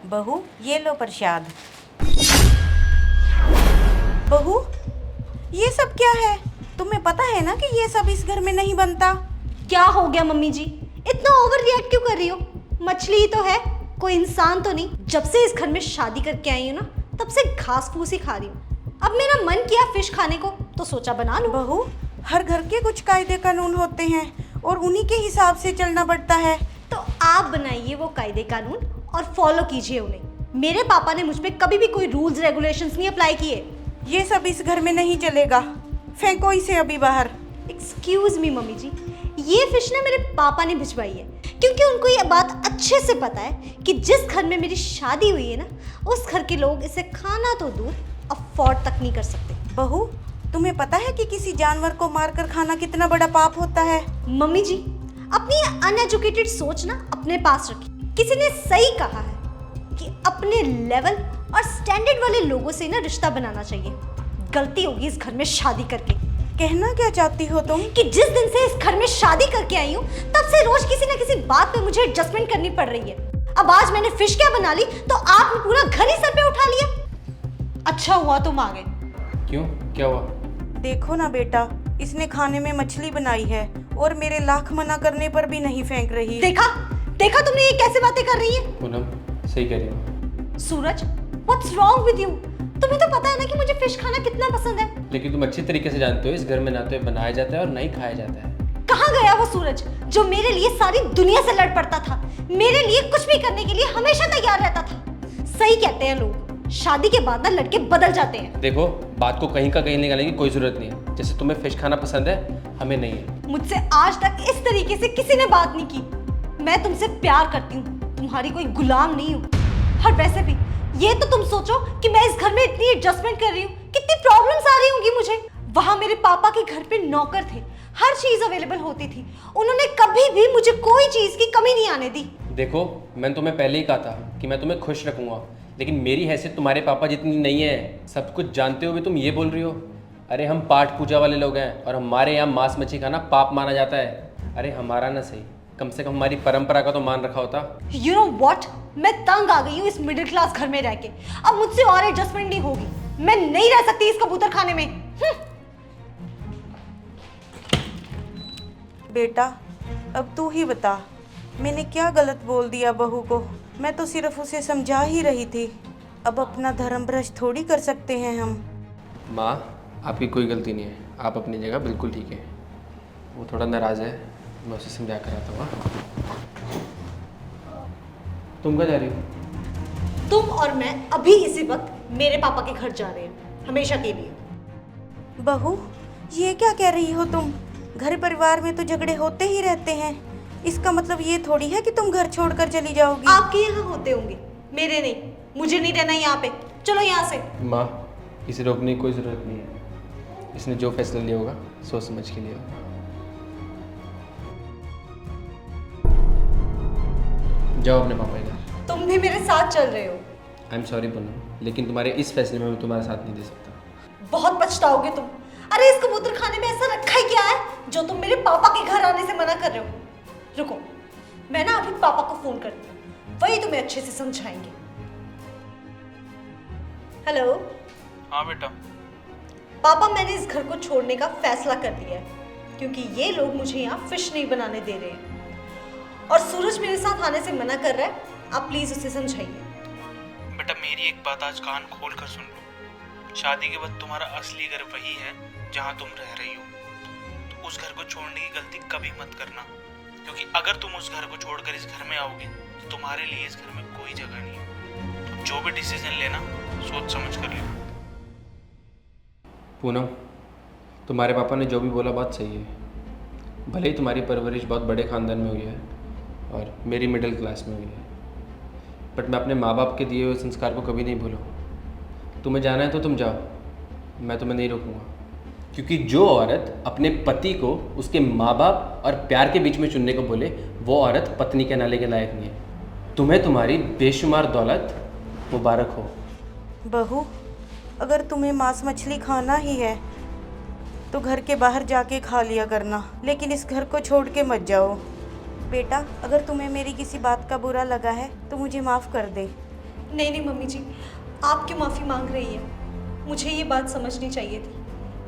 बहू ये लो प्रसाद। बहू ये सब क्या है? तुम्हें पता है ना कि ये सब इस घर में नहीं बनता। क्या हो गया मम्मी जी, इतना ओवर रिएक्ट क्यों कर रही हो? मछली ही तो है, कोई इंसान तो नहीं। जब से इस घर में शादी करके आई हूँ ना, तब से घास फूस ही खा रही हूँ। अब मेरा मन किया फिश खाने को तो सोचा बना लूं। बहू हर घर के कुछ कायदे कानून होते हैं और उन्हीं के हिसाब से चलना पड़ता है। तो आप बनाइए वो कायदे कानून और फॉलो कीजिए उन्हें। मेरे पापा ने मुझ पे कभी भी कोई रूल्स रेगुलेशंस नहीं अप्लाई किए। ये सब इस घर में नहीं चलेगा, फेंको इसे अभी बाहर। एक्सक्यूज मी मम्मी जी, ये फिश ना मेरे पापा ने भिजवाई है, क्योंकि उनको ये बात अच्छे से पता है कि जिस घर में मेरी शादी हुई है ना, उस घर के लोग इसे खाना तो दूर अफोर्ड तक नहीं कर सकते। बहू तुम्हें पता है कि किसी जानवर को मारकर खाना कितना बड़ा पाप होता है? मम्मी जी, अपनी अनएजुकेटेड सोच ना अपने पास रखिए। किसी ने सही कहा है कि अपने लेवल और स्टैंडर्ड वाले लोगों से ना रिश्ता बनाना चाहिए। गलती होगी इस घर में शादी करके। कहना क्या चाहती हो तुम? कि जिस दिन से इस घर में शादी करके आई हूँ, तब से रोज किसी ना किसी बात पे मुझे एडजस्टमेंट करनी पड़ रही है। अब आज मैंने फिश क्या बना ली तो आपने पूरा घर ही सर पे उठा लिया। अच्छा हुआ तुम आ गए। क्यों, क्या हुआ? देखो ना बेटा, इसने खाने में मछली बनाई है और मेरे लाख मना करने पर भी नहीं फेंक रही। देखा देखा तुमने ये कैसे बातें कर रही है? पूनम सही कह रही हो। सूरज, व्हाट्स रॉन्ग विद यू? तुम्हें तो पता है ना कि मुझे फिश खाना कितना पसंद है। लेकिन तुम अच्छी तरीके से जानते हो इस घर में ना तो ये बनाया जाता है और ना ही खाया जाता है। कहाँ गया वो सूरज जो मेरे लिए सारी दुनिया से लड़ पड़ता था, मेरे लिए कुछ भी करने के लिए हमेशा तैयार रहता था। सही कहते हैं लोग, शादी के बाद ना लड़के बदल जाते हैं। देखो, बात को कहीं का कहीं निकालने की कोई जरूरत नहीं है। जैसे तुम्हें फिश खाना पसंद है, हमें नहीं है। मुझसे आज तक इस तरीके से किसी ने बात नहीं की। मैं तुमसे प्यार करती हूँ, तुम्हारी कोई गुलाम नहीं हूँ। और वैसे भी ये तो तुम सोचो कि मैं इस घर में इतनी एडजस्टमेंट कर रही हूँ, कितनी प्रॉब्लम्स आ रही होंगी मुझे। वहां मेरे पापा के घर पे नौकर थे, हर चीज अवेलेबल होती थी। उन्होंने कभी भी मुझे कोई चीज की कमी नहीं आने दी। देखो, मैंने तुम्हें पहले ही कहा था कि मैं तुम्हें खुश रखूंगा, लेकिन मेरी हैसियत तुम्हारे पापा जितनी नहीं है। सब कुछ जानते हुए तुम ये बोल रही हो? अरे हम पाठ पूजा वाले लोग हैं और हमारे यहाँ मांस मच्छी खाना पाप माना जाता है। अरे हमारा ना सही, कम से कम हमारी परंपरा का तो मान रखा होता। यू नो व्हाट, मैं तंग आ गई हूँ इस मिडिल क्लास घर में रह के। अब मुझसे और एडजस्टमेंट नहीं होगी। मैं नहीं रह सकती इस कबूतर खाने में। बेटा अब तू ही बता, मैंने क्या गलत बोल दिया बहू को? मैं तो सिर्फ उसे समझा ही रही थी। अब अपना धर्म भ्रष्ट थोड़ी कर सकते हैं हम। माँ, आपकी कोई गलती नहीं है, आप अपनी जगह बिल्कुल ठीक है। वो थोड़ा नाराज़ है, मैं उसे समझा कर आता हूँ। तुम कहाँ जा रही हो? तुम और मैं अभी इसी वक्त मेरे पापा के घर जा रहे हैं, हमेशा के लिए। बहू ये क्या कह रही हो तुम? घर परिवार में तो झगड़े होते ही रहते हैं, इसका मतलब ये थोड़ी है कि तुम घर छोड़कर चली जाओगी। आपके यहाँ होते होंगे, मेरे नहीं। मुझे नहीं रहना यहाँ पे, चलो यहाँ से। माँ, इसे रोकने की कोई ज़रूरत नहीं है। इसने जो फैसला लिया होगा सोच समझ के लिया होगा। जाओ अपने पापा के घर। तुम भी मेरे साथ चल रहे हो। आई एम सॉरी पूनम, लेकिन तुम्हारे इस फैसले में मैं तुम्हारा साथ नहीं दे सकता। बहुत पछताओगे तुम। अरे इस कबूतर खाने में ऐसा रखा ही क्या है जो तुम मेरे पापा के घर आने से मना कर रहे हो? रुको, मैं ना अभी पापा को फोन करती हूँ, वही तुम्हें अच्छे से समझाएंगे। हेलो। हाँ बेटा। पापा, मैंने इस घर को छोड़ने का फैसला कर लिया है, क्योंकि ये लोग मुझे यहाँ फिश नहीं बनाने दे रहे हैं और सूरज मेरे साथ आने से मना कर रहा है। आप प्लीज उसे समझाइए। बेटा मेरी एक बात आज कान खोल कर सुन लो। शादी के बाद तुम्हारा असली घर वही है जहाँ तुम रह रही हो। तो उस घर को छोड़ने की गलती कभी मत करना, क्योंकि अगर तुम उस घर को छोड़कर इस घर में आओगे तो तुम्हारे लिए इस घर में कोई जगह नहीं है। तो जो भी डिसीजन लेना सोच समझ कर लो। पूनम, तुम्हारे पापा ने जो भी बोला बात सही है। भले ही तुम्हारी परवरिश बहुत बड़े ख़ानदान में हुई है और मेरी मिडिल क्लास में हुई है, बट मैं अपने माँ बाप के दिए हुए संस्कार को कभी नहीं भूलूँ। तुम्हें जाना है तो तुम जाओ, मैं तुम्हें नहीं रोकूंगा। क्योंकि जो औरत अपने पति को उसके माँ बाप और प्यार के बीच में चुनने को बोले, वो औरत पत्नी के नाले के लायक नहीं है। तुम्हें तुम्हारी बेशुमार दौलत मुबारक हो। बहू अगर तुम्हें मांस मछली खाना ही है तो घर के बाहर जाके खा लिया करना, लेकिन इस घर को छोड़ के मत जाओ। बेटा अगर तुम्हें मेरी किसी बात का बुरा लगा है तो मुझे माफ़ कर दे, नहीं नहीं मम्मी जी, आप क्यों माफ़ी मांग रही है? मुझे ये बात समझनी चाहिए थी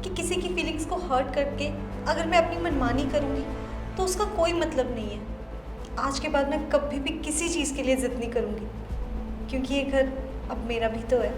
कि किसी की फीलिंग्स को हर्ट करके अगर मैं अपनी मनमानी करूँगी तो उसका कोई मतलब नहीं है। आज के बाद मैं कभी भी किसी चीज़ के लिए ज़िद नहीं करूँगी, क्योंकि ये घर अब मेरा भी तो है।